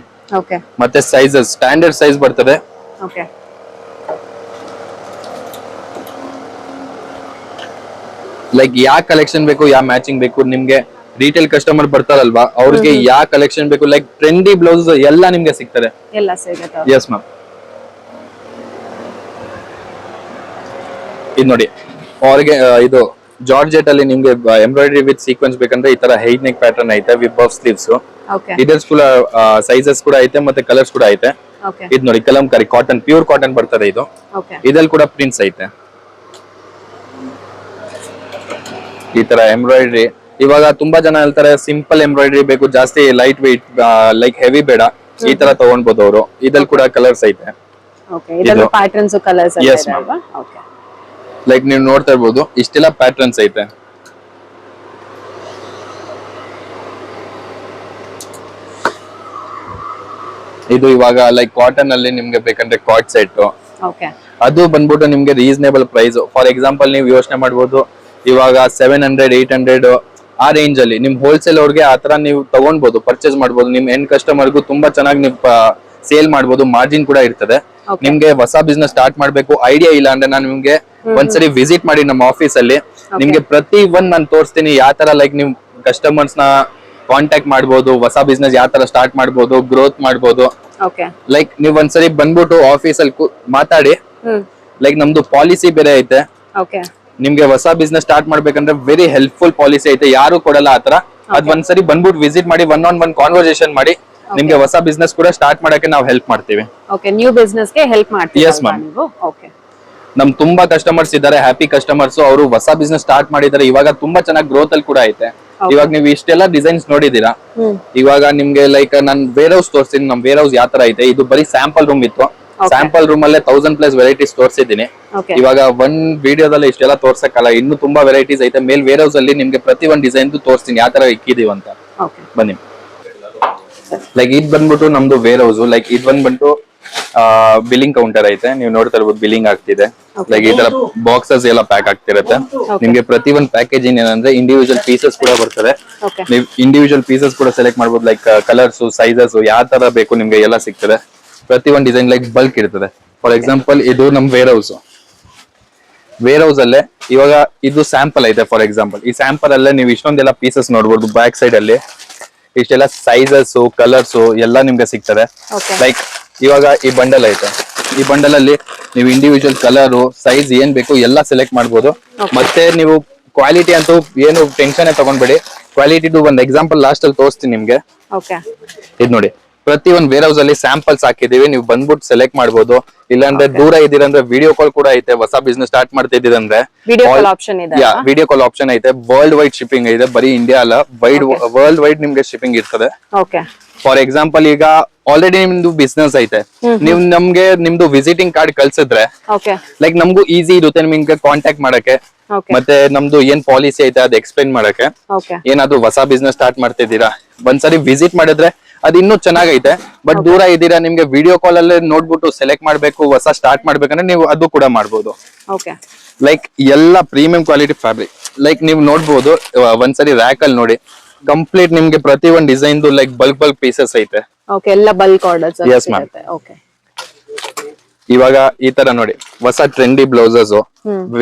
ಮತ್ತೆ ಸೈಜಸ್ ಸ್ಟ್ಯಾಂಡರ್ಡ್ ಸೈಜ್ ಬರ್ತದೆ. ಲೈಕ್ ಯಾವ ಕಲೆಕ್ಷನ್ ಬೇಕು ಯಾವ ಮ್ಯಾಚಿಂಗ್ ಬೇಕು ನಿಮ್ಗೆ ರಿಟೇಲ್ ಕಸ್ಟಮರ್ ಬರ್ತಾರಲ್ವಾ ಅವ್ರಿಗೆ ಯಾವ ಕಲೆಕ್ಷನ್ ಬೇಕು ಲೈಕ್ ಟ್ರೆಂಡಿ ಬ್ಲೌಸ್ ಎಲ್ಲ ನಿಮ್ಗೆ ಸಿಗ್ತದೆ. Yes ma'am. ಇದು ನೋಡಿ ಅವ್ರಿಗೆ ಇದು ಜಾರ್ಜೆಟ್ ಅಲ್ಲಿ ನಿಮ್ಗೆ ಎಂಬ್ರಾಯ್ಡ್ರಿ ವಿತ್ ಸೀಕ್ವೆನ್ಸ್ ಬೇಕಂದ್ರೆ ಈ ತರ ಹೈ ನೆಕ್ ಪ್ಯಾಟರ್ನ್ ಐತೆ ವಿತ್ ಪಫ್ ಸ್ಲೀವ್ಸ್. ಇದರ್ಸ್ ಕೂಡ ಸೈಜಸ್ ಕೂಡ ಐತೆ ಮತ್ತೆ ಕಲರ್ಸ್ ಕೂಡ ಐತೆ. ಓಕೆ ಇದು ನೋಡಿ ಕಲಂಕಾರಿ ಕಾಟನ್, ಪ್ಯೂರ್ ಕಾಟನ್ ಬರ್ತದೆ ಇದು. ಓಕೆ ಇದ್ರಲ್ಲಿ ಕೂಡ ಪ್ರಿಂಟ್ಸ್ ಐತೆ. ಈ ತರ ಎಂಬ್ರಾಯ್ಡ್ರಿ, ಇವಾಗ ತುಂಬಾ ಜನ ಹೇಳ್ತಾರೆ ಸಿಂಪಲ್ ಎಂಬ್ರಾಯ್ಡ್ರಿ ಬೇಕು, ಜಾಸ್ತಿ ಲೈಟ್ ವೆಯ್ಟ್ ಲೈಕ್ ಹೆವಿ ಬೇಡ, ಈ ತರ ತಗೊಂಡ್ಬೋದು ಅವರು. ಇದ್ರಲ್ಲಿ ಕೂಡ ಕಲರ್ಸ್ ಐತೆ. ಓಕೆ ಇದೆಲ್ಲ ಪ್ಯಾಟರ್ನ್ಸ್ ಕಲರ್ಸ್ ಎಲ್ಲ Yes, ಇದೆ ma'am. ಅಲ್ವಾ? ಓಕೆ ಲೈಕ್ ನೀವು ನೋಡ್ತಾ ಇರ್ಬೋದು ಇಷ್ಟೆಲ್ಲ ಪ್ಯಾಟರ್ನ್ಸ್ ಐತೆ. ಇದು ಇವಾಗ ಲೈಕ್ ಕಾಟನ್ ಅಲ್ಲಿ ನಿಮ್ಗೆ ಬೇಕಂದ್ರೆ ಕಾಟ್ ಸೆಟ್, ಓಕೆ ಅದು ಬಂದ್ಬಿಟ್ಟು ನಿಮ್ಗೆ ರೀಸನೇಬಲ್ ಪ್ರೈಸ್. ಫಾರ್ ಎಕ್ಸಾಂಪಲ್ ನೀವು ಯೋಚನೆ ಮಾಡ್ಬೋದು, ಇವಾಗ 700 800 ಆ ರೇಂಜ್ ಅಲ್ಲಿ ನಿಮ್ ಹೋಲ್ಸೇಲ್ ಅವ್ರಿಗೆ ಆತರ ನೀವು ತಗೊಂಡ್ಬೋದು, ಪರ್ಚೇಸ್ ಮಾಡ್ಬೋದು. ನಿಮ್ ಎಂಡ್ ಕಸ್ಟಮರ್ಗೂ ತುಂಬಾ ಚೆನ್ನಾಗಿ ನೀವು ಸೇಲ್ ಮಾಡ್ಬೋದು, ಮಾರ್ಜಿನ್ ಕೂಡ ಇರ್ತದೆ. ನಿಮ್ಗೆ ಹೊಸ ಬಿಸ್ನೆಸ್ ಸ್ಟಾರ್ಟ್ ಮಾಡ್ಬೇಕು ಐಡಿಯಾ ಇಲ್ಲ ಅಂದ್ರೆ ನಾನು ನಿಮ್ಗೆ ಒಂದ್ಸರಿ ವಿಸಿಟ್ ಮಾಡಿ ನಮ್ಮ ಆಫೀಸ್ ಅಲ್ಲಿ. ನಿಮ್ಗೆ ಪ್ರತಿ ಒಂದ್ ನಾನು ತೋರಿಸ್ತೀನಿ ಯಾವ ತರ ಲೈಕ್ ನಿಮ್ ಕಸ್ಟಮರ್ಸ್ ನ ಕಾಂಟ್ಯಾಕ್ಟ್ ಮಾಡ್ಬೋದು, ಹೊಸ ಬಿಸ್ನೆಸ್ ಯಾವ ತರ ಸ್ಟಾರ್ಟ್ ಮಾಡ್ಬೋದು, ಗ್ರೋತ್ ಮಾಡ್ಬೋದು. ಓಕೆ ಲೈಕ್ ನೀವ್ ಒಂದ್ಸರಿ ಬಂದ್ಬಿಟ್ಟು ಆಫೀಸ್ ಅಲ್ಲಿ ಮಾತಾಡಿ. ಲೈಕ್ ನಮ್ದು ಪಾಲಿಸಿ ಬೇರೆ ಐತೆ. ಓಕೆ ನಿಮ್ಗೆ ಹೊಸ ಬಿಸ್ನೆಸ್ ಸ್ಟಾರ್ಟ್ ಮಾಡ್ಬೇಕಂದ್ರೆ ವೆರಿ ಹೆಲ್ಪ್ಫುಲ್ ಪಾಲಿಸಿ ಐತೆ, ಯಾರು ಕೊಡಲ್ಲ ಆತರ. ಅದ್ ಒಂದ್ಸರಿ ಬಂದ್ಬಿಟ್ಟು ವಿಸಿಟ್ ಮಾಡಿ, ಒನ್ ಆನ್ ಒನ್ ಕಾನ್ವರ್ಸೇಷನ್ ಮಾಡಿ, ನಿಮ್ಗೆ ಹೊಸ ಬಿಸ್ನೆಸ್ ಕೂಡ ಸ್ಟಾರ್ಟ್ ಮಾಡಕ್ಕೆ ನಾವು ಹೆಲ್ಪ್ ಮಾಡ್ತೀವಿ. ಓಕೆ ನ್ಯೂ ಬಿಸ್ನೆಸ್ ಗೆ ಹೆಲ್ಪ್ ಮಾಡ್ತೀರಾ? Yes, ma'am. ನೀವು ಓಕೆ ನಮ್ ತುಂಬಾ ಕಸ್ಟಮರ್ಸ್ ಇದ್ದಾರೆ, ಹ್ಯಾಪಿ ಕಸ್ಟಮರ್ಸ್. ಅವರು ಹೊಸ ಬಿಸ್ನೆಸ್ ಸ್ಟಾರ್ಟ್ ಮಾಡಿದ್ದಾರೆ, ಇವಾಗ ತುಂಬಾ ಚೆನ್ನಾಗಿ ಗ್ರೋತ್ ಅಲ್ಲಿ ಕೂಡ ಐತೆ. ಇವಾಗ ನೀವು ಇಷ್ಟೆಲ್ಲ ಡಿಸೈನ್ಸ್ ನೋಡಿದೀರಾ. ಇವಾಗ ನಿಮ್ಗೆ ಲೈಕ್ ನಾನು ವೇರ್ ಹೌಸ್ ತೋರಿಸ್ತೀನಿ, ನಮ್ ವೇರ್ ಹೌಸ್ ಯಾವ ತರ ಐತೆ. ಇದು ಬರೀ ಸ್ಯಾಂಪಲ್ ರೂಮ್ ಇತ್ತು. ಸ್ಯಾಂಪಲ್ ರೂಮ್ ಅಲ್ಲೇ 1000+ ವೆರೈಟೀಸ್ ತೋರಿಸಿದ್ದೀನಿ. ಇವಾಗ ಒಂದ್ ವಿಡಿಯೋದಲ್ಲಿ ಇಷ್ಟೆಲ್ಲ ತೋರ್ಸಕ್ಕಲ್ಲ, ಇನ್ನು ತುಂಬಾ ವೆರೈಟೀಸ್ ಐತೆ. ಮೇಲ್ ವೇರ್ ಹೌಸ್ ಅಲ್ಲಿ ನಿಮ್ಗೆ ಪ್ರತಿ ಒಂದ್ ಡಿಸೈನ್ ತೋರಿಸ್ತೀನಿ ಯಾವ ತರ ಇಕ್ಕಿದೀವಿ ಅಂತ. ಬನ್ನಿ. ಲೈಕ್ ಇದ್ ಬಂದ್ಬಿಟ್ಟು ನಮ್ದು ವೇರ್ ಹೌಸ್. ಲೈಕ್ ಇದ್ ಬಂದ್ಬಿಟ್ಟು ಬಿಲ್ಲಿಂಗ್ ಕೌಂಟರ್ ಐತೆ. ನೀವು ನೋಡ್ತಾ ಇರ್ಬೋದು ಬಿಲ್ಲಿಂಗ್ ಆಗ್ತಿದೆ. ಲೈಕ್ ಈ ತರ ಬಾಕ್ಸಸ್ ಎಲ್ಲ ಪ್ಯಾಕ್ ಆಗ್ತಿರತ್ತೆ. ನಿಮ್ಗೆ ಪ್ರತಿ ಒಂದ್ ಪ್ಯಾಕೇಜಿಂಗ್ ಏನಂದ್ರೆ ಇಂಡಿವಿಜುವಲ್ ಪೀಸಸ್ ಕೂಡ ಬರ್ತದೆ. ನೀವು ಇಂಡಿವಿಜುವಲ್ ಪೀಸಸ್ ಕೂಡ ಸೆಲೆಕ್ಟ್ ಮಾಡ್ಬೋದು. ಲೈಕ್ ಕಲರ್ಸ್, ಸೈಜಸ್ ಯಾವ ತರ ಬೇಕು ನಿಮ್ಗೆ ಎಲ್ಲ ಸಿಗ್ತದೆ. ಪ್ರತಿ ಒಂದ್ ಡಿಸೈನ್ ಲೈಕ್ ಬಲ್ಕ್ ಇರ್ತದೆ. ಫಾರ್ ಎಕ್ಸಾಂಪಲ್ ಇದು ನಮ್ ವೇರ್ ಹೌಸ್. ವೇರ್ ಹೌಸ್ ಅಲ್ಲೇ ಇವಾಗ ಇದು ಸ್ಯಾಂಪಲ್ ಐತೆ. ಫಾರ್ ಎಕ್ಸಾಂಪಲ್ ಈ ಸ್ಯಾಂಪಲ್ ಅಲ್ಲೇ ನೀವು ಇಷ್ಟೊಂದೆಲ್ಲ ಪೀಸಸ್ ನೋಡ್ಬೋದು. ಬ್ಯಾಕ್ ಸೈಡ್ ಅಲ್ಲಿ ಇಷ್ಟೆಲ್ಲ ಸೈಜಸ್, ಕಲರ್ಸ್ ಎಲ್ಲ ನಿಮ್ಗೆ ಸಿಗ್ತದೆ. ಲೈಕ್ ಇವಾಗ ಈ ಬಂಡಲ್ ಐತೆ. ಈ ಬಂಡಲ್ ಅಲ್ಲಿ ನೀವು ಇಂಡಿವಿಜುವಲ್ ಕಲರ್, ಸೈಜ್ ಏನ್ ಬೇಕು ಎಲ್ಲ ಸೆಲೆಕ್ಟ್ ಮಾಡ್ಬೋದು. ಮತ್ತೆ ನೀವು ಕ್ವಾಲಿಟಿ ಅಂತೂ ಏನು ಟೆನ್ಷನ್ ತಗೊಂಡ್ಬೇಡಿ. ಕ್ವಾಲಿಟಿದು ಒಂದ್ ಎಕ್ಸಾಂಪಲ್ ಲಾಸ್ಟ್ ಅಲ್ಲಿ ತೋರಿಸ್ತೀನಿ ನಿಮ್ಗೆ. ಇದ್ ನೋಡಿ, ಪ್ರತಿ ಒಂದ್ ವೇರ್ ಹೌಸ್ ಅಲ್ಲಿ ಸ್ಯಾಂಪಲ್ಸ್ ಹಾಕಿದೀವಿ. ನೀವು ಬಂದ್ಬಿಟ್ಟು ಸೆಲೆಕ್ಟ್ ಮಾಡ್ಬೋದು. ಇಲ್ಲಾಂದ್ರೆ ದೂರ ಇದೀರಂದ್ರೆ ವಿಡಿಯೋ ಕಾಲ್ ಕೂಡ ಐತೆ. ಹೊಸ ಬಿಸ್ನೆಸ್ ಸ್ಟಾರ್ಟ್ ಮಾಡ್ತಾ ಇದೀರಂದ್ರೆ ವಿಡಿಯೋ ಕಾಲ್ ಆಪ್ಷನ್ ಐತೆ. ವರ್ಲ್ಡ್ ವೈಡ್ ಶಿಪ್ಪಿಂಗ್ ಇದೆ, ಬರೀ ಇಂಡಿಯಾ ಅಲ್ಲ, ವರ್ಲ್ಡ್ ವೈಡ್ ನಿಮ್ಗೆ ಶಿಪ್ಪಿಂಗ್ ಇರ್ತದೆ. ಫಾರ್ ಎಕ್ಸಾಂಪಲ್ ಈಗ ಆಲ್ರೆಡಿ ನಿಮ್ದು ಬಿಸ್ನೆಸ್ ಐತೆ, ನೀವು ನಮ್ಗೆ ನಿಮ್ದು ವಿಸಿಟಿಂಗ್ ಕಾರ್ಡ್ ಕಳ್ಸಿದ್ರೆ ಲೈಕ್ ನಮ್ಗೂ ಈಸಿ ಇರುತ್ತೆ ನಿಮ್ಗೆ ಕಾಂಟ್ಯಾಕ್ಟ್ ಮಾಡಕ್ಕೆ. ಮತ್ತೆ ನಮ್ದು ಏನ್ ಪಾಲಿಸಿ ಐತೆ ಅದ್ ಎಕ್ಸ್ಪ್ಲೈನ್ ಮಾಡಕ್ಕೆ. ಏನಾದ್ರು ಹೊಸ ಬಿಸ್ನೆಸ್ ಸ್ಟಾರ್ಟ್ ಮಾಡ್ತಿದ್ದೀರಾ, ಒಂದ್ಸರಿ ವಿಸಿಟ್ ಮಾಡಿದ್ರೆ ಅದ್ ಇನ್ನೂ ಚೆನ್ನಾಗೈತೆ. ಬಟ್ ದೂರ ಇದ್ದೀರಾ, ನಿಮ್ಗೆ ವಿಡಿಯೋ ಕಾಲ್ ಅಲ್ಲೇ ನೋಡ್ಬಿಟ್ಟು ಸೆಲೆಕ್ಟ್ ಮಾಡ್ಬೇಕು, ಹೊಸ ಸ್ಟಾರ್ಟ್ ಮಾಡ್ಬೇಕಂದ್ರೆ ನೀವು ಅದು ಕೂಡ ಮಾಡ್ಬೋದು. ಲೈಕ್ ಎಲ್ಲ ಪ್ರೀಮಿಯಂ ಕ್ವಾಲಿಟಿ ಫ್ಯಾಬ್ರಿಕ್. ಲೈಕ್ ನೀವು ನೋಡ್ಬೋದು, ಒಂದ್ಸರಿ ರ್ಯಾಕ್ ಅಲ್ಲಿ ನೋಡಿ, ಕಂಪ್ಲೀಟ್ ನಿಮ್ಗೆ ಪ್ರತಿ ಒಂದ್ ಡಿಸೈನ್ ಲೈಕ್ ಬಲ್ಕ್ ಪೀಸಸ್ ಐತೆ. ಎಲ್ಲ ಬಲ್ಕ್ ಆರ್ಡರ್ಸ್. Yes, ma'am. ಇವಾಗ ಈ ತರ ನೋಡಿ, ಹೊಸ trendy blouses,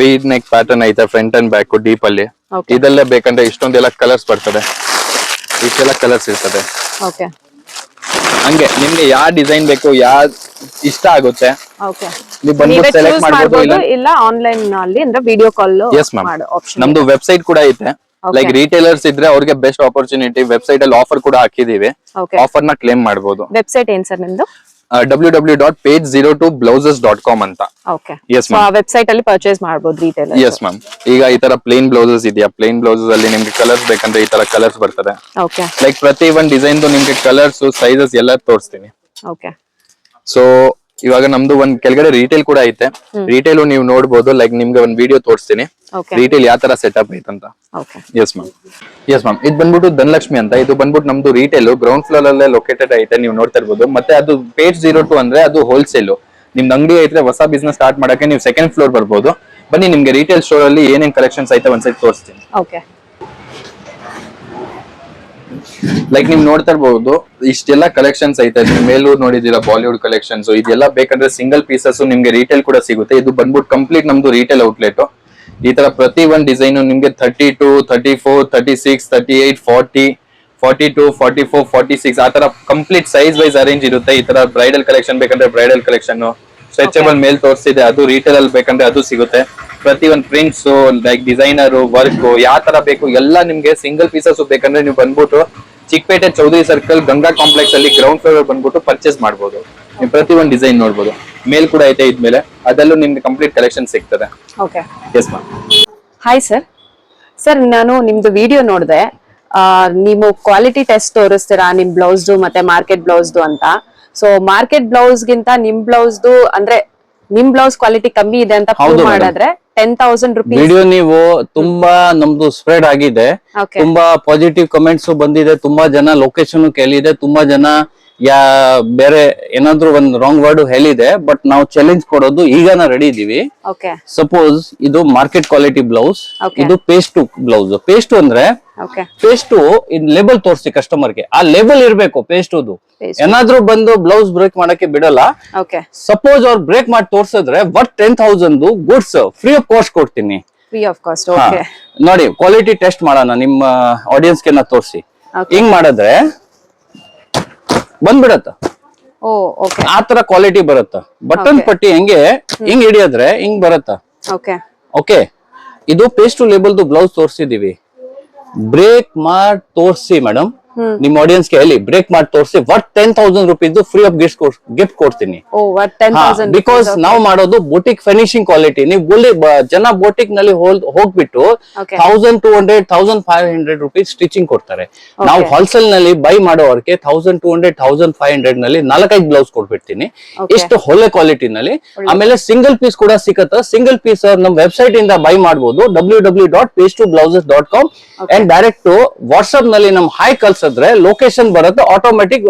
weed neck pattern ಐತೆ, ಫ್ರಂಟ್ ಅಂಡ್ ಬ್ಯಾಕ್ ಡೀಪ್ ಅಲ್ಲಿ. ಇದೆಲ್ಲ ಬೇಕಂದ್ರೆ ಇಷ್ಟೊಂದೆಲ್ಲ ಕಲರ್ಸ್ ಬರ್ತದೆ, ಇಷ್ಟೆಲ್ಲ ಕಲರ್ಸ್ ಇರ್ತದೆ. ಹಂಗೆ ನಿಮ್ಗೆ ಯಾವ ಡಿಸೈನ್ ಬೇಕು, ಯಾವ ಇಷ್ಟ ಆಗುತ್ತೆ ನೀವು ಬಂದು ಸೆಲೆಕ್ಟ್ ಮಾಡಬಹುದು. ಇಲ್ಲ ಆನ್ಲೈನ್ ಅಲ್ಲಿ ಅಂದ್ರೆ ವಿಡಿಯೋ ಕಾಲ್. Yes, ma'am. ನಮ್ದು ವೆಬ್ಸೈಟ್ ಕೂಡ ಐತೆ. ಲೈಕ್ ರಿಟೇಲರ್ಸ್ ಇದ್ರೆ ಅವ್ರಿಗೆ ಬೆಸ್ಟ್ ಆಪರ್ಚುನಿಟಿ. ವೆಬ್ಸೈಟ್ ಅಲ್ಲಿ ಆಫರ್ ಕೂಡ ಹಾಕಿದೀವಿ, ಆಫರ್ ನ ಕ್ಲೇಮ್ ಮಾಡಬಹುದು. ವೆಬ್ಸೈಟ್ ಏನ್ ಸರ್ ನಿಮ್ದು? www.page02blouses.com ಅಂತ. Yes, ma'am. ವೆಬ್ಸೈಟ್ ಅಲ್ಲಿ ಪರ್ಚೇಸ್ ಮಾಡಬಹುದು ರಿಟೇಲರ್. Yes, ma'am. ಈಗ ಈ ತರ ಪ್ಲೇನ್ ಬ್ಲೌಸಸ್ ಇದೆಯಾ, ಪ್ಲೇನ್ ಬ್ಲೌಸಸ್ ಅಲ್ಲಿ ನಿಮ್ಗೆ ಕಲರ್ಸ್ ಬೇಕಂದ್ರೆ ಈ ತರ ಕಲರ್ಸ್ ಬರ್ತದೆ. ಲೈಕ್ ಪ್ರತಿ ಒಂದ್ ಡಿಸೈನ್ ನಿಮ್ಗೆ ಕಲರ್ಸ್, ಸೈಜಸ್ ಎಲ್ಲ ತೋರಿಸ್ತೀನಿ. ಸೊ ಇವಾಗ ನಮ್ದು ಒಂದ್ ಕೆಳಗಡೆ ರಿಟೇಲ್ ಕೂಡ ಐತೆ. ರಿಟೇಲ್ ನೀವು ನೋಡ್ಬೋದು. ಲೈಕ್ ನಿಮ್ಗೆ ಒಂದ್ ವಿಡಿಯೋ ತೋರಿಸ್ತೀನಿ ರಿಟೇಲ್ ಯಾವ ತರ ಸೆಟಪ್ ಐತಂತ. Yes ma'am. ಇದು ಬಂದ್ಬಿಟ್ಟು ಧನಲಕ್ಷ್ಮಿ ಅಂತ. ಇದು ಬಂದ್ಬಿಟ್ಟು ನಮ್ದು ರಿಟೇಲ್ ಗ್ರೌಂಡ್ ಫ್ಲೋರ್ ಅಲ್ಲೇ ಲೊಕೇಟೆಡ್ ಐತೆ, ನೀವು ನೋಡ್ತಾ ಇರ್ಬೋದು. ಮತ್ತೆ ಅದು ಪೇಜ್ 02 ಅಂದ್ರೆ ಅದು ಹೋಲ್ಸೇಲ್. ನಿಮ್ದು ಅಂಗಡಿ ಐತ್ರೆ, ಹೊಸ ಬಿಸ್ನೆಸ್ ಸ್ಟಾರ್ಟ್ ಮಾಡಕ್ಕೆ ನೀವು ಸೆಕೆಂಡ್ ಫ್ಲೋರ್ ಬರ್ಬೋದು. ಬನ್ನಿ, ನಿಮ್ಗೆ ರಿಟೇಲ್ ಸ್ಟೋರ್ ಅಲ್ಲಿ ಏನೇನ್ ಕಲೆಕ್ಷನ್ಸ್ ಐತೆ ಒಂದ್ಸರಿ ತೋರಿಸ್ತೀನಿ. ಲೈಕ್ ನೀವು ನೋಡ್ತಾ ಇರ್ಬೋದು, ಇಷ್ಟೆಲ್ಲ ಕಲೆಕ್ಷನ್ಸ್ ಐತೆ. ನೀವು ಮೇಲೂ ನೋಡಿದೀರಾ ಬಾಲಿವುಡ್ ಕಲೆಕ್ಷನ್ಸ್. ಇದೆಲ್ಲ ಬೇಕಂದ್ರೆ ಸಿಂಗಲ್ ಪೀಸಸ್ ನಿಮ್ಗೆ ರಿಟೇಲ್ ಕೂಡ ಸಿಗುತ್ತೆ. ಇದು ಬಂದ್ಬಿಟ್ಟು ಕಂಪ್ಲೀಟ್ ನಮ್ದು ರಿಟೇಲ್ ಔಟ್ಲೆಟ್. ಈ ತರ ಪ್ರತಿ ಒಂದ್ ಡಿಸೈನ್ ನಿಮ್ಗೆ 32, 34, 36, 38, 40, 42, 44, 46 ಆ ತರ ಕಂಪ್ಲೀಟ್ ಸೈಜ್ ವೈಸ್ ಅರೇಂಜ್ ಇರುತ್ತೆ. ಈ ತರ ಬ್ರೈಡಲ್ ಕಲೆಕ್ಷನ್ ಬೇಕಂದ್ರೆ ಬ್ರೈಡಲ್ ಕಲೆಕ್ಷನ್, ಸ್ಟ್ರೆಚಬಲ್ ಮೇಲ್ ತೋರಿಸ್ತಿದೆ ಅದು ರಿಟೇಲ್ ಅಲ್ಲಿ ಬೇಕಂದ್ರೆ ಅದು ಸಿಗುತ್ತೆ. ಪ್ರತಿ ಒಂದ್ ಪ್ರಿಂಟ್ಸ್, ಲೈಕ್ ಡಿಸೈನರ್ ವರ್ಕ್ ಯಾವ ತರ ಬೇಕು ಎಲ್ಲ ನಿಮ್ಗೆ ಸಿಂಗಲ್ ಪೀಸಸ್ ಬೇಕಂದ್ರೆ ನೀವು ಬಂದ್ಬಿಟ್ಟು ಚಿಕ್ಕಪೇಟೆ ಚೌಧರಿ ಸರ್ಕಲ್ ಗಂಗಾ ಕಾಂಪ್ಲೆಕ್ಸ್ ಅಲ್ಲಿ ಗ್ರೌಂಡ್ ಫ್ಲೋರ್ ಬಂದ್ಬಿಟ್ಟು ಪರ್ಚೇಸ್ ಮಾಡಬಹುದು. ನೀವು ಪ್ರತಿ ಒಂದು ಡಿಸೈನ್ ನೋಡ್ಬೋದು. ಮೇಲ್ ಕೂಡ ಐತೆ ಇದ್ಮೇಲೆ ಅದರಲ್ಲೂ ನಿಮ್ಗೆ ಕಂಪ್ಲೀಟ್ ಕಲೆಕ್ಷನ್ ಸಿಗ್ತದೆ. Okay. Yes ma'am. Hi sir. Sir ನಾನು ನಿಮ್ದು ವಿಡಿಯೋ ನೋಡಿದೆ. ನೀವು ಕ್ವಾಲಿಟಿ ಟೆಸ್ಟ್ ತೋರಿಸ್ತೀರಾ ನಿಮ್ ಬ್ಲೌಸ್ದು ಮತ್ತೆ ಮಾರ್ಕೆಟ್ ಬ್ಲೌಸ್ದು ಅಂತ. ಸೊ ಮಾರ್ಕೆಟ್ ಬ್ಲೌಸ್ಗಿಂತ ನಿಮ್ ಬ್ಲೌಸ್ದು ಅಂದ್ರೆ ನಿಮ್ ಬ್ಲೌಸ್ ಕ್ವಾಲಿಟಿ ಕಮ್ಮಿ ಇದೆ ಅಂತ ಪ್ರೂವ್ ಮಾಡಿದ್ರೆ 10,000 rupees. ವಿಡಿಯೋ ನೀವು ತುಂಬಾ ನಮ್ದು ಸ್ಪ್ರೆಡ್ ಆಗಿದೆ, Okay. ತುಂಬಾ ಪಾಸಿಟಿವ್ ಕಮೆಂಟ್ಸ್ ಬಂದಿದೆ, ತುಂಬಾ ಜನ ಲೊಕೇಶನ್ ಕೇಳಿದೆ, ತುಂಬಾ ಜನ ಬೇರೆ ಏನಾದ್ರು ಒಂದ್ ರಾಂಗ್ ವರ್ಡ್ ಹೇಳಿದೆ. ಬಟ್ ನಾವು ಚಾಲೆಂಜ್ ಕೊಡೋದು ಈಗನ ರೆಡಿ ಇದೀವಿ. ಓಕೆ. ಸಪೋಸ್ ಇದು ಮಾರ್ಕೆಟ್ ಕ್ವಾಲಿಟಿ ಬ್ಲೌಸ್, Okay. ಇದು ಪೇಸ್ಟ್ ಬ್ಲೌಸ್. ಪೇಸ್ಟ್ ಅಂದ್ರೆ ಓಕೆ. ಪೇಸ್ಟ್ ಲೇಬಲ್ ತೋರಿಸಿ ಕಸ್ಟಮರ್ಗೆ, ಆ ಲೇಬಲ್ ಇರ್ಬೇಕು ಪೇಸ್ಟ್. Paste. ಏನಾದ್ರೂ ಬಂದು ಬ್ಲೌಸ್ ಬ್ರೇಕ್ ಮಾಡಕ್ಕೆ ಬಿಡಲ್ಲ. ಓಕೆ. ಸಪೋಸ್ ಅವ್ರು ಬ್ರೇಕ್ ಮಾಡಿ ತೋರ್ಸಿದ್ರೆ but 10,000 goods free of cost ಕೊಡ್ತೀನಿ. Free of cost. ಹಾ. ಓಕೆ. ನೋಡಿ ಕ್ವಾಲಿಟಿ ಟೆಸ್ಟ್ ಮಾಡೋಣ ನಿಮ್ಮ ಆಡಿಯನ್ಸ್ ಗೆ ತೋರಿಸಿ. Okay. ಹಿಂಗ್ ಮಾಡಿದ್ರೆ ಬಂದ್ಬಿಡತ್ತ, ಓ ಓಕೆ. ಆತರ ಕ್ವಾಲಿಟಿ ಬರುತ್ತ. Button Okay. ಪಟ್ಟಿ ಹೆಂಗೆ ಹಿಂಗ್ ಹಿಡಿಯೋದ್ರೆ ಹಿಂಗ್ ಬರುತ್ತ. ಓಕೆ. ಓಕೆ. ಇದು ಪೇಸ್ಟ್ ಲೇಬಲ್ದು ಬ್ಲೌಸ್ ತೋರಿಸಿದೀವಿ. ಬ್ರೇಕ್ ಮಾಡಿ ತೋರಿಸಿ ಮೇಡಮ್, ನಿಮ್ ಆಡಿಯನ್ಸ್ ಗೆ ಹೇಳಿ ಬ್ರೇಕ್ ಮಾಡಿ ತೋರಿಸಿ. ವಟ್ 10,000 rupees ಫ್ರೀ ಆಫ್ ಗಿಫ್ಟ್ ಕೊಡ್ತೀನಿ. ಓ ವಟ್ 10,000. ಬಿಕಾಸ್ ನಾವು ಮಾಡೋದು ಬೊಟಿಕ್ ಫಿನಿಶಿಂಗ್ ಕ್ವಾಲಿಟಿ. ನೀವು ಜನ ಬೊಟಿಕ್ ನಲ್ಲಿ ಹೋಗ್ಬಿಟ್ಟು Okay. 1,200 1,500 rupees ಸ್ಟಿಚಿಂಗ್ ಕೊಡ್ತಾರೆ. ನಾವು ಹೋಲ್ಸೇಲ್ ನಲ್ಲಿ ಬೈ ಮಾಡೋವರ್ಗೆ 1,200 1,500 ನಲ್ಲಿ 4-5 ಬ್ಲೌಸ್ ಕೊಟ್ಬಿಡ್ತೀನಿ. Okay. ಇಷ್ಟು ಒಳ್ಳೆ ಕ್ವಾಲಿಟಿ ನಲ್ಲಿ. ಆಮೇಲೆ ಸಿಂಗಲ್ ಪೀಸ್ ಕೂಡ ಸಿಕ್ಕತ್ತ. ಸಿಂಗಲ್ ಪೀಸ್ ನಮ್ಮ ವೆಬ್ಸೈಟ್ ಇಂದ ಬೈ ಮಾಡಬಹುದು, www.page2blouses.com. ಅಂಡ್ ಡೈರೆಕ್ಟ್ ವಾಟ್ಸ್ಆಪ್ ನಲ್ಲಿ ನಮ್ ಹಾಯ್ ಕಳ್ಸಿದ್ರೆ ಲೊಕೇಶನ್ ಬರುತ್ತೆ, ಆಟೋಮೆಟಿಕ್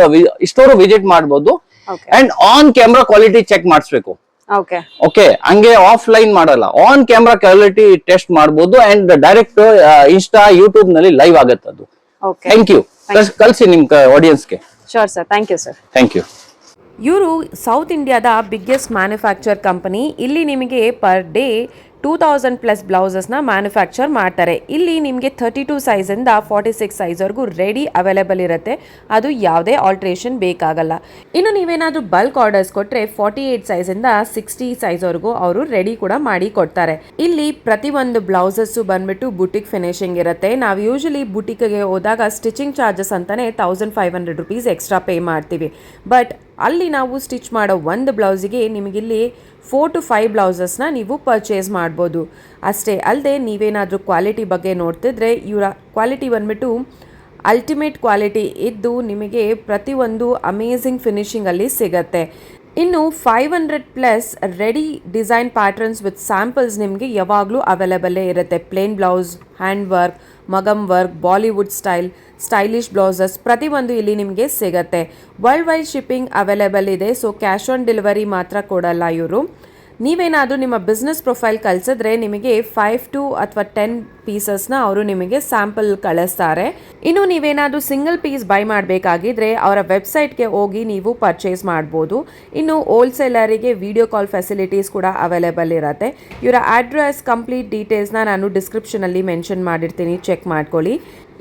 ಸ್ಟೋರ್ ವಿಸಿಟ್ ಮಾಡಬಹುದು. Okay. And on camera quality check ಮಾಡಿಸ್ಬೇಕು. ಓಕೆ. ಓಕೆ, ಹಂಗೆ ಆಫ್ಲೈನ್ ಮಾಡಲ್ಲ, ಆನ್ ಕ್ಯಾಮ್ರಾ ಕ್ವಾಲಿಟಿ ಟೆಸ್ಟ್ ಮಾಡಬಹುದು. ಅಂಡ್ ಡೈರೆಕ್ಟ್ ಇನ್ಸ್ಟಾ ಯೂಟ್ಯೂಬ್ ನಲ್ಲಿ ಲೈವ್ ಆಗುತ್ತೆ ಅದು. ಓಕೆ. Thank you. ಕಳ್ಸಿ ನಿಮ್ ಆಡಿಯನ್ಸ್ಗೆ. Sure sir. Thank you sir. Thank you. ಇವರು ಸೌತ್ ಇಂಡಿಯಾದ ಬಿಗ್ಗೆಸ್ಟ್ ಮ್ಯಾನುಫ್ಯಾಕ್ಚರ್ ಕಂಪನಿ. ಇಲ್ಲಿ ನಿಮಗೆ ಪರ್ ಡೇ 2,000+ ಬ್ಲೌಸಸ್ನ ಮ್ಯಾನುಫ್ಯಾಕ್ಚರ್ ಮಾಡ್ತಾರೆ. ಇಲ್ಲಿ ನಿಮಗೆ 32 ಸೈಜಿಂದ 46 ಸೈಜ್ವರೆಗೂ ರೆಡಿ ಅವೈಲೇಬಲ್ ಇರುತ್ತೆ. ಅದು ಯಾವುದೇ ಆಲ್ಟ್ರೇಷನ್ ಬೇಕಾಗಲ್ಲ. ಇನ್ನು ನೀವೇನಾದರೂ ಬಲ್ಕ್ ಆರ್ಡರ್ಸ್ ಕೊಟ್ಟರೆ 48 ಸೈಜಿಂದ 60 ಸೈಜ್ವರೆಗೂ ಅವರು ರೆಡಿ ಕೂಡ ಮಾಡಿ ಕೊಡ್ತಾರೆ. ಇಲ್ಲಿ ಪ್ರತಿಯೊಂದು ಬ್ಲೌಸಸ್ಸು ಬಂದ್ಬಿಟ್ಟು ಬುಟಿಕ್ ಫಿನಿಶಿಂಗ್ ಇರುತ್ತೆ. ನಾವು ಯೂಶಲಿ ಬುಟಿಕ್ಗೆ ಹೋದಾಗ ಸ್ಟಿಚಿಂಗ್ ಚಾರ್ಜಸ್ ಅಂತಾನೆ 1,500 rupees ಎಕ್ಸ್ಟ್ರಾ ಪೇ ಮಾಡ್ತೀವಿ. ಬಟ್ ಅಲ್ಲಿ ನಾವು ಸ್ಟಿಚ್ ಮಾಡೋ ಒಂದು ಬ್ಲೌಸಿಗೆ ನಿಮಗಿಲ್ಲಿ 4 to 5 ಬ್ಲೌಸಸ್ನ ನೀವು ಪರ್ಚೇಸ್ ಮಾಡ್ಬೋದು. ಅಷ್ಟೇ ಅಲ್ಲದೆ ನೀವೇನಾದರೂ ಕ್ವಾಲಿಟಿ ಬಗ್ಗೆ ನೋಡ್ತಿದ್ರೆ ಇವರ ಕ್ವಾಲಿಟಿ ಬಂದ್ಬಿಟ್ಟು ಅಲ್ಟಿಮೇಟ್ ಕ್ವಾಲಿಟಿ ಇದ್ದು ನಿಮಗೆ ಪ್ರತಿಯೊಂದು ಅಮೇಝಿಂಗ್ ಫಿನಿಶಿಂಗಲ್ಲಿ ಸಿಗತ್ತೆ. ಇನ್ನು 500+ ready design patterns with samples ನಿಮಗೆ ಯಾವಾಗಲೂ ಅವೈಲೇಬಲ್ಲೇ ಇರುತ್ತೆ. Plain blouse, hand work, Magam work, Bollywood stylish blouses ಪ್ರತಿಯೊಂದು ಇಲ್ಲಿ ನಿಮಗೆ ಸಿಗತ್ತೆ. ವರ್ಲ್ಡ್ ವೈಡ್ ಶಿಪ್ಪಿಂಗ್ ಅವೈಲೇಬಲ್ ಇದೆ. ಸೊ ಕ್ಯಾಶ್ ಆನ್ ಡೆಲಿವರಿ ಮಾತ್ರ ಕೊಡಲ್ಲ ಇವರು. ನೀವೇನಾದರೂ ನಿಮ್ಮ ಬಿಸ್ನೆಸ್ ಪ್ರೊಫೈಲ್ ಕಳಿಸಿದ್ರೆ ನಿಮಗೆ 5 to 10 ಪೀಸಸ್ನ ಅವರು ನಿಮಗೆ ಸ್ಯಾಂಪಲ್ ಕಳಿಸ್ತಾರೆ. ಇನ್ನು ನೀವೇನಾದರೂ ಸಿಂಗಲ್ ಪೀಸ್ ಬೈ ಮಾಡಬೇಕಾಗಿದ್ರೆ ಅವರ ವೆಬ್ಸೈಟ್ಗೆ ಹೋಗಿ ನೀವು ಪರ್ಚೇಸ್ ಮಾಡ್ಬೋದು. ಇನ್ನು ಹೋಲ್ಸೇಲರಿಗೆ ವಿಡಿಯೋ ಕಾಲ್ ಫೆಸಿಲಿಟೀಸ್ ಕೂಡ ಅವೈಲೇಬಲ್ ಇರುತ್ತೆ. ಇವರ ಅಡ್ರೆಸ್ ಕಂಪ್ಲೀಟ್ ಡೀಟೇಲ್ಸ್ನ ನಾನು ಡಿಸ್ಕ್ರಿಪ್ಷನಲ್ಲಿ ಮೆನ್ಷನ್ ಮಾಡಿರ್ತೀನಿ, ಚೆಕ್ ಮಾಡ್ಕೊಳ್ಳಿ.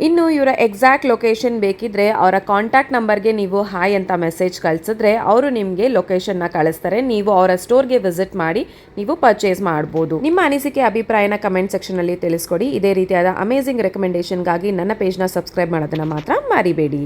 ಇನ್ನು ಇವರ ಎಕ್ಸಾಕ್ಟ್ ಲೊಕೇಶನ್ ಬೇಕಿದ್ರೆ ಅವರ ಕಾಂಟ್ಯಾಕ್ಟ್ ನಂಬರ್ಗೆ ನೀವು ಹಾಯ್ ಅಂತ ಮೆಸೇಜ್ ಕಳಿಸಿದ್ರೆ ಅವರು ನಿಮಗೆ ಲೊಕೇಶನ್ನ ಕಳಿಸ್ತಾರೆ. ನೀವು ಅವರ ಸ್ಟೋರ್ಗೆ ವಿಸಿಟ್ ಮಾಡಿ ನೀವು ಪರ್ಚೇಸ್ ಮಾಡ್ಬೋದು. ನಿಮ್ಮ ಅನಿಸಿಕೆ ಅಭಿಪ್ರಾಯನ ಕಮೆಂಟ್ ಸೆಕ್ಷನಲ್ಲಿ ತಿಳಿಸ್ಕೊಡಿ. ಇದೇ ರೀತಿಯಾದ ಅಮೇಜಿಂಗ್ ರೆಕಮೆಂಡೇಷನ್ಗಾಗಿ ನನ್ನ ಪೇಜ್ನ ಸಬ್ಸ್ಕ್ರೈಬ್ ಮಾಡೋದನ್ನ ಮಾತ್ರ ಮರಿಬೇಡಿ.